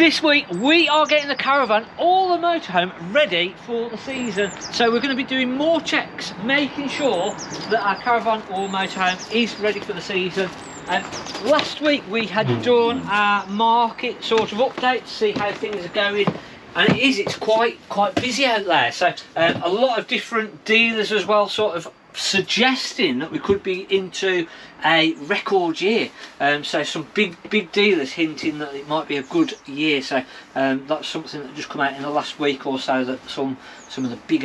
This week we are getting the caravan, all the motorhome, ready for the season. So we're going to be doing more checks, making sure that our caravan or motorhome is ready for the season. Last week we had done our market sort of update to see how things are going, and it's quite busy out there. So a lot of different dealers as well, sort of suggesting that we could be into a record year. So some big dealers hinting that it might be a good year. So that's something that just come out in the last week or so, that some of the big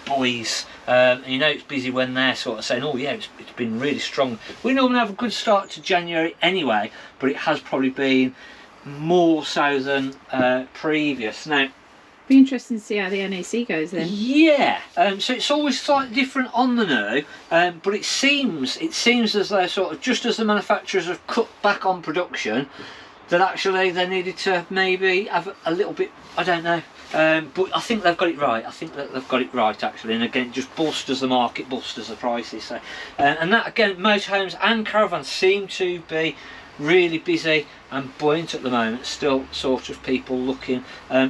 boys, you know, it's busy when they're sort of saying, oh yeah, it's been really strong. We normally have a good start to January anyway, but it has probably been more so than previous. Now, be interesting to see how the NAC goes then. Yeah, so it's always slightly different on the new, but it seems as though sort of just as the manufacturers have cut back on production, that actually they needed to maybe have a little bit, I don't know, but I think they've got it right. I think that they've got it right actually, and again, it just bolsters the market, bolsters the prices. So, and that again, motorhomes and caravans seem to be really busy and buoyant at the moment. Still sort of people looking,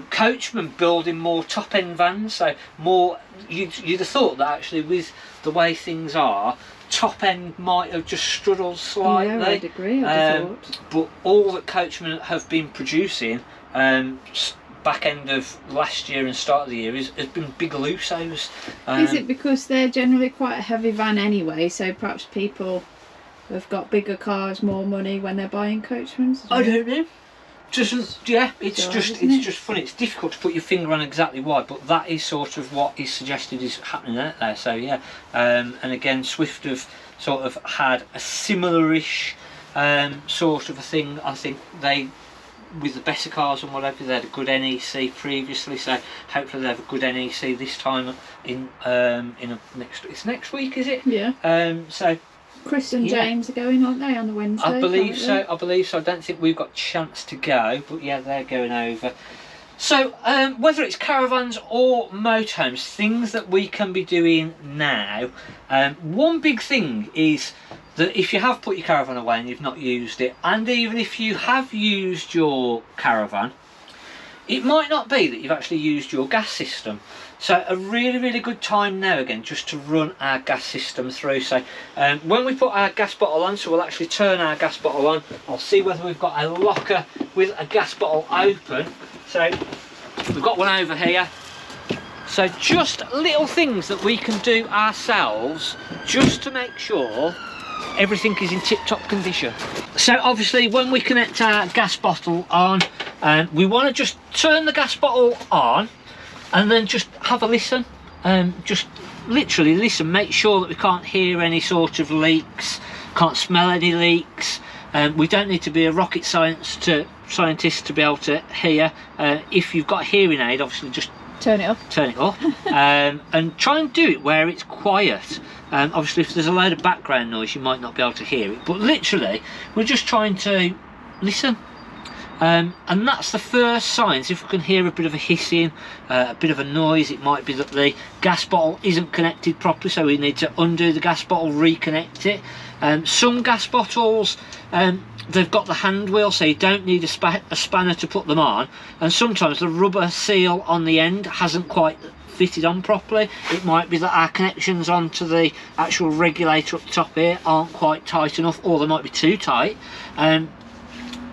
coachmen building more top end vans, so more, you'd have thought that actually with the way things are, top end might have just struggled slightly. Yeah, I'd agree, I'd have thought. But all that coachmen have been producing back end of last year and start of the year has been big Lusos. Is it because they're generally quite a heavy van anyway, so perhaps people have got bigger cars, more money when they're buying coachmans? I don't know. Yeah, it's just funny. It's difficult to put your finger on exactly why, but that is sort of what is suggested is happening out there. So yeah, and again, Swift have sort of had a similar-ish sort of a thing. I think they, with the better cars and whatever, they had a good NEC previously, so hopefully they have a good NEC this time in next week, is it? Yeah. So Chris and James are going, aren't they, on the Wednesday? I believe so. I don't think we've got a chance to go, but yeah, they're going over. So whether it's caravans or motorhomes, things that we can be doing now, one big thing is that if you have put your caravan away and you've not used it, and even if you have used your caravan, it might not be that you've actually used your gas system. So a really good time now again just to run our gas system through. So when we put our gas bottle on, so we'll actually turn our gas bottle on, I'll see whether we've got a locker with a gas bottle open. So we've got one over here. So just little things that we can do ourselves just to make sure everything is in tip-top condition. So obviously when we connect our gas bottle on, we want to just turn the gas bottle on and then just have a listen, just literally listen, make sure that we can't hear any sort of leaks, can't smell any leaks. We don't need to be a rocket scientist to be able to hear. If you've got a hearing aid, obviously just turn it up, and try and do it where it's quiet. Obviously if there's a load of background noise you might not be able to hear it, but literally we're just trying to listen. And that's the first signs. If we can hear a bit of a hissing, a bit of a noise, it might be that the gas bottle isn't connected properly, so we need to undo the gas bottle, reconnect it. Some gas bottles, they've got the hand wheel, so you don't need a spanner to put them on, and sometimes the rubber seal on the end hasn't quite fitted on properly. It might be that our connections onto the actual regulator up the top here aren't quite tight enough, or they might be too tight.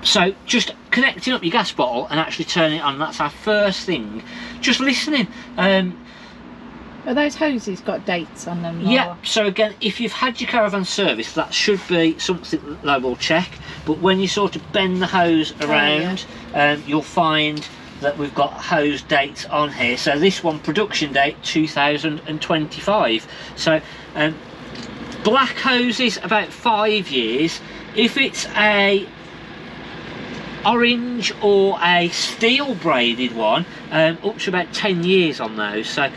So just connecting up your gas bottle and actually turning it on, that's our first thing. Just listening. Are those hoses got dates on them? Yeah, so again, if you've had your caravan serviced, that should be something that they will check. But when you sort of bend the hose around, you'll find that we've got hose dates on here. So this one, production date 2025. So black hoses, about 5 years. If it's a orange or a steel braided one, up to about 10 years on those. So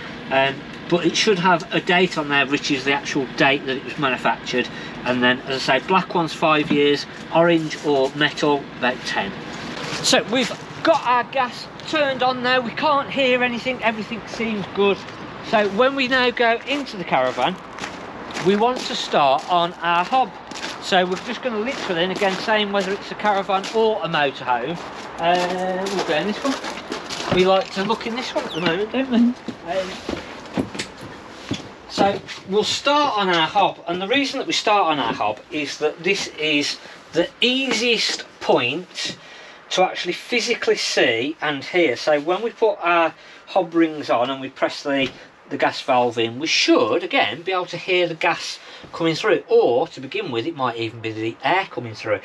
but it should have a date on there, which is the actual date that it was manufactured. And then, as I say, black one's 5 years, orange or metal about 10. So we've got our gas turned on now, we can't hear anything, everything seems good. So when we now go into the caravan, we want to start on our hob. So we're just going to literally, and again saying whether it's a caravan or a motorhome, we'll go in this one. We like to look in this one at the moment, don't we? So we'll start on our hob, and the reason that we start on our hob is that this is the easiest point to actually physically see and hear. So when we put our hob rings on and we press the gas valve in, we should again be able to hear the gas coming through, or to begin with it might even be the air coming through.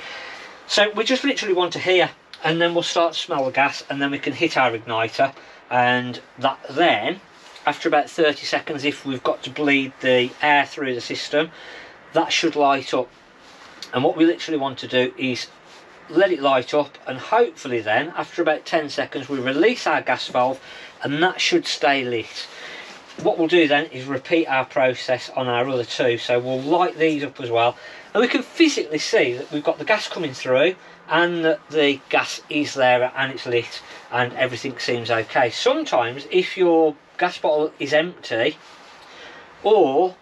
So we just literally want to hear, and then we'll start to smell the gas, and then we can hit our igniter, and that then after about 30 seconds, if we've got to bleed the air through the system, that should light up. And what we literally want to do is let it light up, and hopefully then after about 10 seconds we release our gas valve, and that should stay lit. What we'll do then is repeat our process on our other two. So we'll light these up as well, and we can physically see that we've got the gas coming through and that the gas is there and it's lit and everything seems okay. Sometimes if your gas bottle is empty, or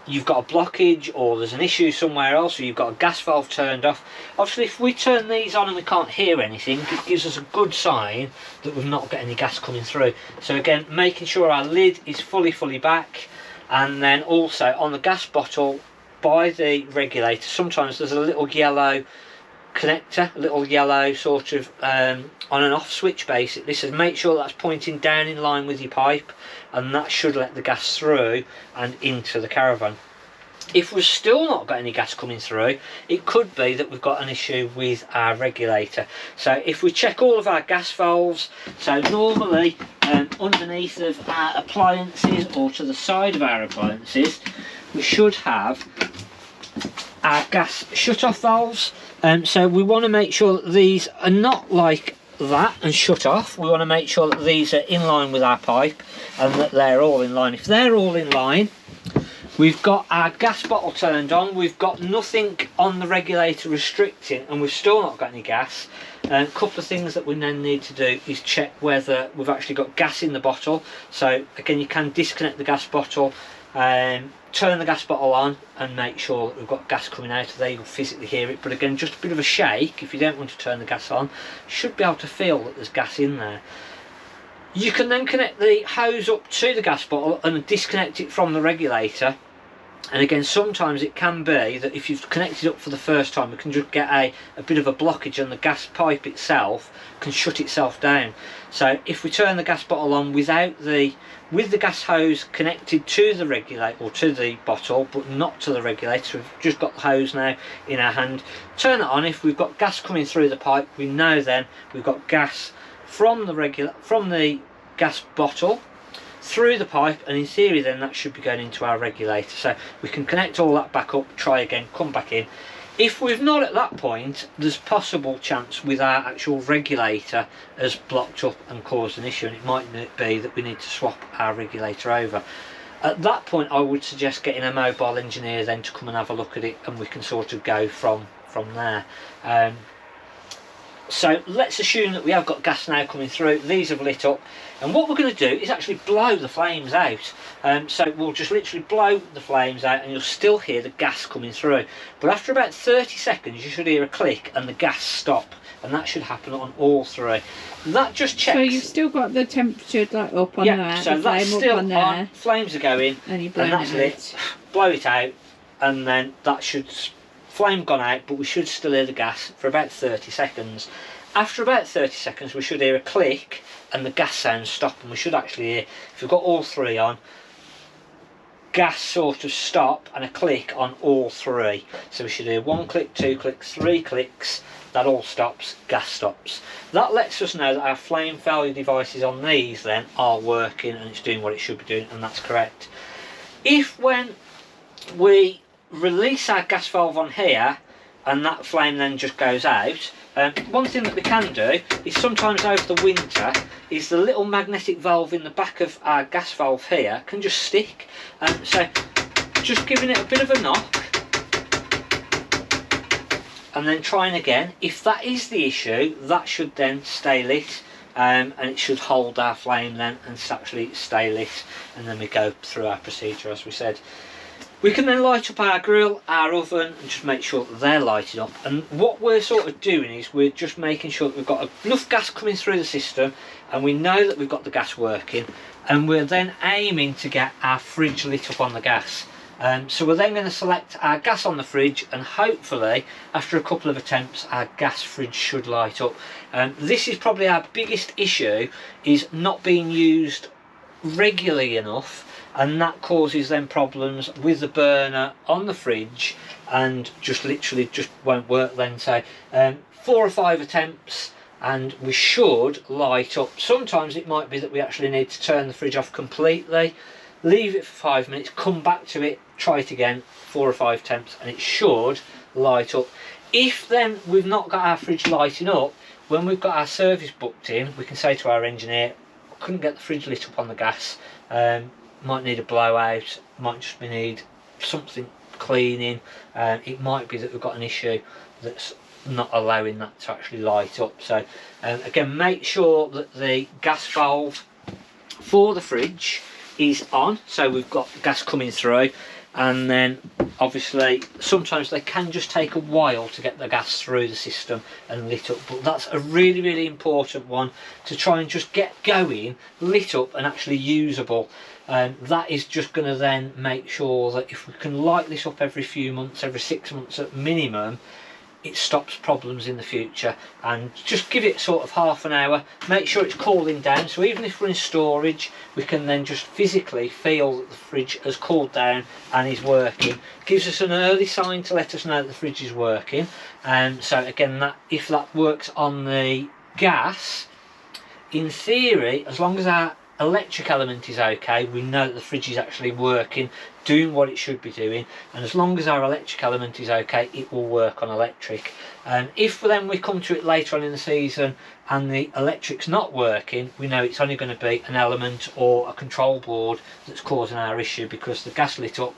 you've got a blockage, or there's an issue somewhere else, or you've got a gas valve turned off, obviously if we turn these on and we can't hear anything, it gives us a good sign that we've not got any gas coming through. So again, making sure our lid is fully back, and then also on the gas bottle by the regulator, sometimes there's a little yellow connector, a little yellow sort of on and off switch basically, so make sure that's pointing down in line with your pipe, and that should let the gas through and into the caravan. If we've still not got any gas coming through, it could be that we've got an issue with our regulator. So if we check all of our gas valves, so normally underneath of our appliances or to the side of our appliances, we should have our gas shut-off valves. So we want to make sure that these are not like that and shut off. We want to make sure that these are in line with our pipe and that they're all in line. If they're all in line, we've got our gas bottle turned on, we've got nothing on the regulator restricting, and we've still not got any gas. A couple of things that we then need to do is check whether we've actually got gas in the bottle. So again, you can disconnect the gas bottle, turn the gas bottle on and make sure that we've got gas coming out of there. You'll physically hear it, but again, just a bit of a shake if you don't want to turn the gas on. You should be able to feel that there's gas in there. You can then connect the hose up to the gas bottle and disconnect it from the regulator. And again, sometimes it can be that if you've connected up for the first time, it can just get a bit of a blockage, and the gas pipe itself can shut itself down. So if we turn the gas bottle on with the gas hose connected to the regulator, or to the bottle but not to the regulator, we've just got the hose now in our hand, turn it on. If we've got gas coming through the pipe, we know then we've got gas from the gas bottle through the pipe, and in theory then that should be going into our regulator. So we can connect all that back up, try again, come back in. If we've not at that point, there's possible chance with our actual regulator has blocked up and caused an issue, and it might be that we need to swap our regulator over. At that point I would suggest getting a mobile engineer then to come and have a look at it, and we can sort of go from there. So let's assume that we have got gas now coming through. These have lit up, and what we're going to do is actually blow the flames out. So we'll just literally blow the flames out, and you'll still hear the gas coming through. But after about 30 seconds you should hear a click and the gas stop, and that should happen on all three. That just checks. So you've still got the temperature like up on there. So the that's flame still up on there, on. Flames are going, and that's lit. Blow it out, and then that should flame gone out, but we should still hear the gas for about 30 seconds. After about 30 seconds we should hear a click and the gas sounds stop, and we should actually hear, if we've got all three on, gas sort of stop and a click on all three. So we should hear 1 click, 2 clicks, 3 clicks, that all stops, gas stops. That lets us know that our flame failure devices on these then are working and it's doing what it should be doing, and that's correct. If when we release our gas valve on here and that flame then just goes out, one thing that we can do is sometimes over the winter is the little magnetic valve in the back of our gas valve here can just stick. So just giving it a bit of a knock and then trying again. If that is the issue, that should then stay lit, and it should hold our flame then and actually stay lit, and then we go through our procedure as we said. We can then light up our grill, our oven, and just make sure that they're lighted up. And what we're sort of doing is we're just making sure that we've got enough gas coming through the system, and we know that we've got the gas working, and we're then aiming to get our fridge lit up on the gas. So we're then going to select our gas on the fridge, and hopefully after a couple of attempts our gas fridge should light up. This is probably our biggest issue, is not being used regularly enough, and that causes then problems with the burner on the fridge, and just literally just won't work then. So 4 or 5 attempts and we should light up. Sometimes it might be that we actually need to turn the fridge off completely, leave it for 5 minutes, come back to it, try it again, 4 or 5 attempts, and it should light up. If then we've not got our fridge lighting up, when we've got our service booked in, we can say to our engineer, I couldn't get the fridge lit up on the gas, might need a blowout, might just need something cleaning. It might be that we've got an issue that's not allowing that to actually light up. So again, make sure that the gas valve for the fridge is on, so we've got gas coming through. And then obviously sometimes they can just take a while to get the gas through the system and lit up, but that's a really important one, to try and just get going, lit up and actually usable. That is just going to then make sure that if we can light this up every few months, every 6 months at minimum, it stops problems in the future. And just give it sort of half an hour, make sure it's cooling down, so even if we're in storage we can then just physically feel that the fridge has cooled down and is working. Gives us an early sign to let us know that the fridge is working. And so again, that if that works on the gas, in theory, as long as our electric element is okay, we know that the fridge is actually working, doing what it should be doing. And as long as our electric element is okay, it will work on electric. And if then we come to it later on in the season and the electric's not working, we know it's only going to be an element or a control board that's causing our issue, because the gas lit up,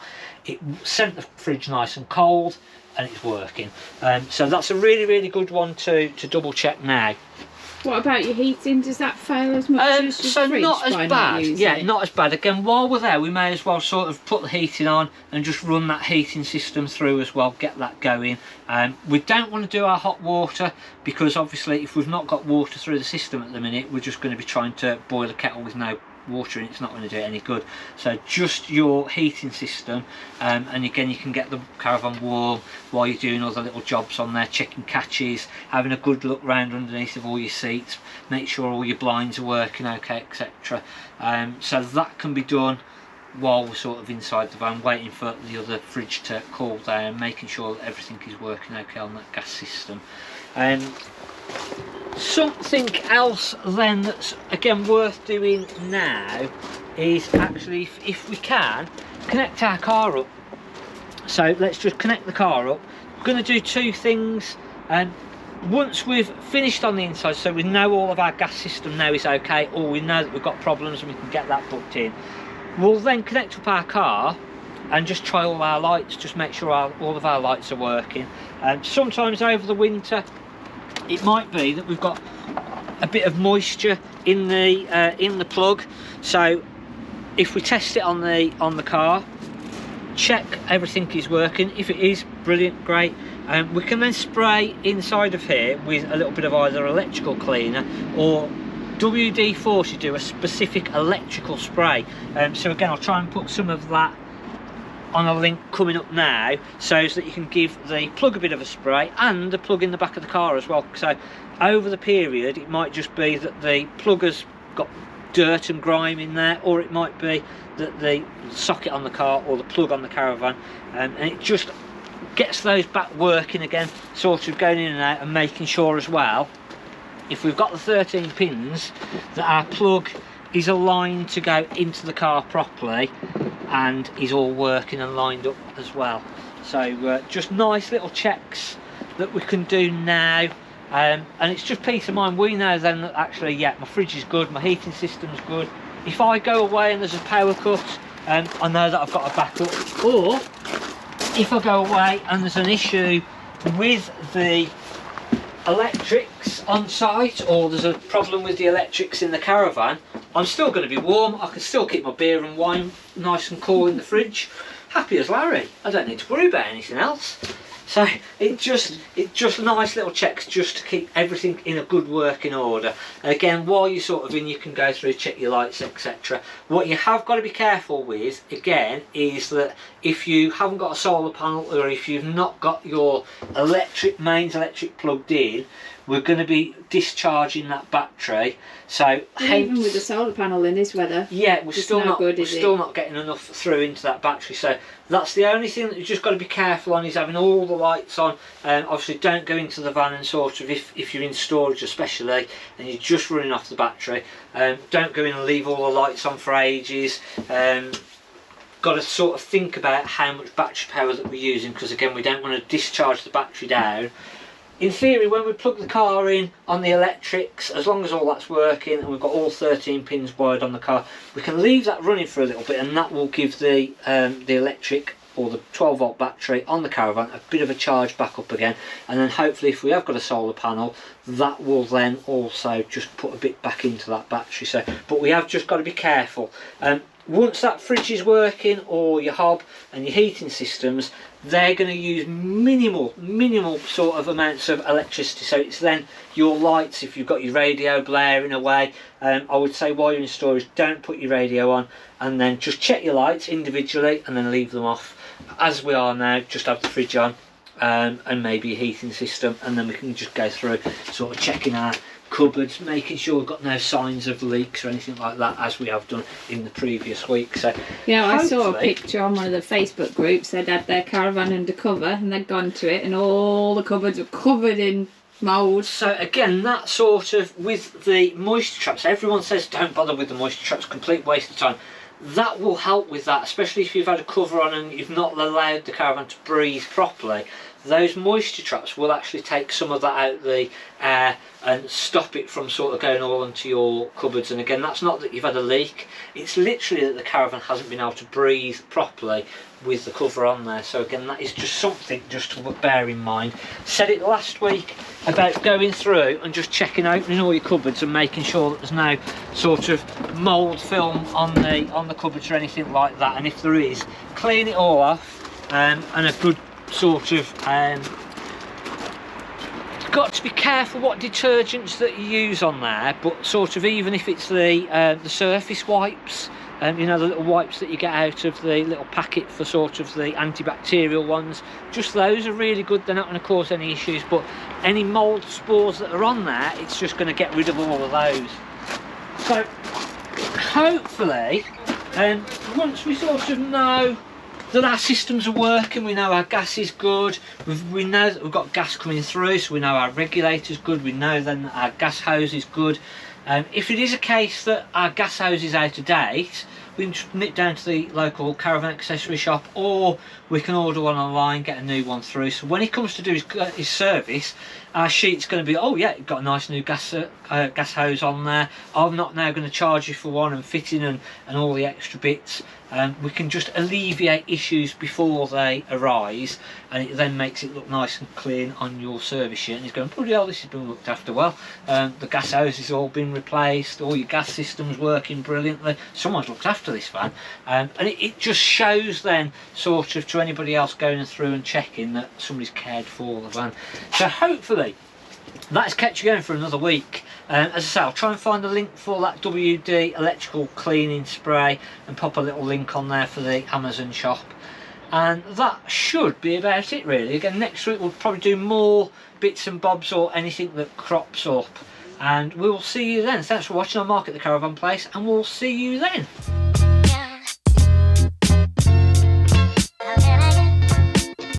it sent the fridge nice and cold and it's working. So that's a really good one to double check now. What about your heating? Does that fail as much as your so fridge? not as by bad. Not using Yeah, it? not as bad. Again, while we're there, we may as well sort of put the heating on and just run that heating system through as well, get that going. We don't want to do our hot water, because obviously if we've not got water through the system at the minute, we're just going to be trying to boil a kettle with no water in it. It's not going to do it any good. So just your heating system, and again, you can get the caravan warm while you're doing other little jobs on there, checking catches, having a good look round underneath of all your seats, make sure all your blinds are working okay, etc. So that can be done while we're sort of inside the van, waiting for the other fridge to cool down, making sure that everything is working okay on that gas system. Something else then that's again worth doing now is actually, if we can, connect our car up. So let's just connect the car up. We're going to do 2 things. Once we've finished on the inside, so we know all of our gas system now is okay, or we know that we've got problems and we can get that booked in, we'll then connect up our car and just try all our lights, just make sure all of our lights are working. Sometimes over the winter it might be that we've got a bit of moisture in the plug, so if we test it on the car, check everything is working. If it is, brilliant, great. We can then spray inside of here with a little bit of either electrical cleaner or WD-40, do a specific electrical spray. So again, I'll try and put some of that on a link coming up now, so that you can give the plug a bit of a spray and the plug in the back of the car as well. So over the period, it might just be that the plug has got dirt and grime in there, or it might be that the socket on the car or the plug on the caravan, and it just gets those back working again, sort of going in and out, and making sure as well, if we've got the 13 pins, that our plug is aligned to go into the car properly and is all working and lined up as well. So just nice little checks that we can do now, and it's just peace of mind. We know then that actually, yeah, my fridge is good, my heating system's good. If I go away and there's a power cut, I know that I've got a backup. Or if I go away and there's an issue with the electrics on site, or there's a problem with the electrics in the caravan, I'm still going to be warm. I can still keep my beer and wine nice and cool in the fridge. happy as Larry. I don't need to worry about anything else. So it's just nice little checks just to keep everything in a good working order. Again, while you're sort of in, you can go through, check your lights, etc. What you have got to be careful with, again, is that if you haven't got a solar panel, or if you've not got your mains electric plugged in, we're going to be discharging that battery. So even with the solar panel in this weather, yeah, we're still not getting enough through into that battery. So that's the only thing that you've just got to be careful on, is having all the lights on. Obviously don't go into the van and sort of, if you're in storage especially and you're just running off the battery, don't go in and leave all the lights on for ages. Got to sort of think about how much battery power that we're using, because again, we don't want to discharge the battery down. In theory, when we plug the car in on the electrics, as long as all that's working and we've got all 13 pins wired on the car, we can leave that running for a little bit, and that will give the electric, or the 12 volt battery on the Caravan, a bit of a charge back up again. And then hopefully, if we have got a solar panel, that will then also just put a bit back into that battery. So, but we have just got to be careful. Once that fridge is working, or your hob and your heating systems, they're going to use minimal sort of amounts of electricity. So it's then your lights, if you've got your radio blaring away, I would say while you're in storage, don't put your radio on, and then just check your lights individually and then leave them off. As we are now, just have the fridge on, and maybe a heating system, and then we can just go through sort of checking our cupboards, making sure we've got no signs of leaks or anything like that, as we have done in the previous week. So yeah, I saw a picture on one of the Facebook groups. They'd had their Caravan undercover and they'd gone to it, and all the cupboards were covered in mould. So again, that sort of, with the moisture traps, everyone says don't bother with the moisture traps, complete waste of time. That will help with that, especially if you've had a cover on and you've not allowed the Caravan to breathe properly. Those moisture traps will actually take some of that out of the air and stop it from sort of going all into your cupboards. And again, that's not that you've had a leak, it's literally that the Caravan hasn't been able to breathe properly with the cover on there. So again, that is just something just to bear in mind. Said it last week about going through and just checking, opening all your cupboards and making sure that there's no sort of mould film on the cupboards or anything like that, and if there is, clean it all off, and a good sort of got to be careful what detergents that you use on there, but sort of even if it's the surface wipes, you know, the little wipes that you get out of the little packet for sort of the antibacterial ones, just those are really good. They're not going to cause any issues, but any mould spores that are on there, it's just going to get rid of all of those. So hopefully, once we sort of know that our systems are working, we know our gas is good, we know that we've got gas coming through, so we know our regulator's good, we know then that our gas hose is good. If it is a case that our gas hose is out of date, we can just nip down to the local Caravan accessory shop, or we can order one online, get a new one through. So when he comes to do his service, our sheet's going to be, oh yeah, you've got a nice new gas hose on there. I'm not now going to charge you for one and fitting and all the extra bits. We can just alleviate issues before they arise, and it then makes it look nice and clean on your service sheet. And he's going, bloody hell, this has been looked after well. The gas hose has all been replaced, all your gas system's working brilliantly. Someone's looked after this van, and it just shows then sort of to anybody else going through and checking that somebody's cared for the van. So hopefully that's kept you going for another week. As I say, I'll try and find a link for that WD electrical cleaning spray and pop a little link on there for the Amazon shop. And that should be about it really. Again, next week we'll probably do more bits and bobs or anything that crops up. And we will see you then. Thanks for watching on Market the Caravan Place, and we'll see you then.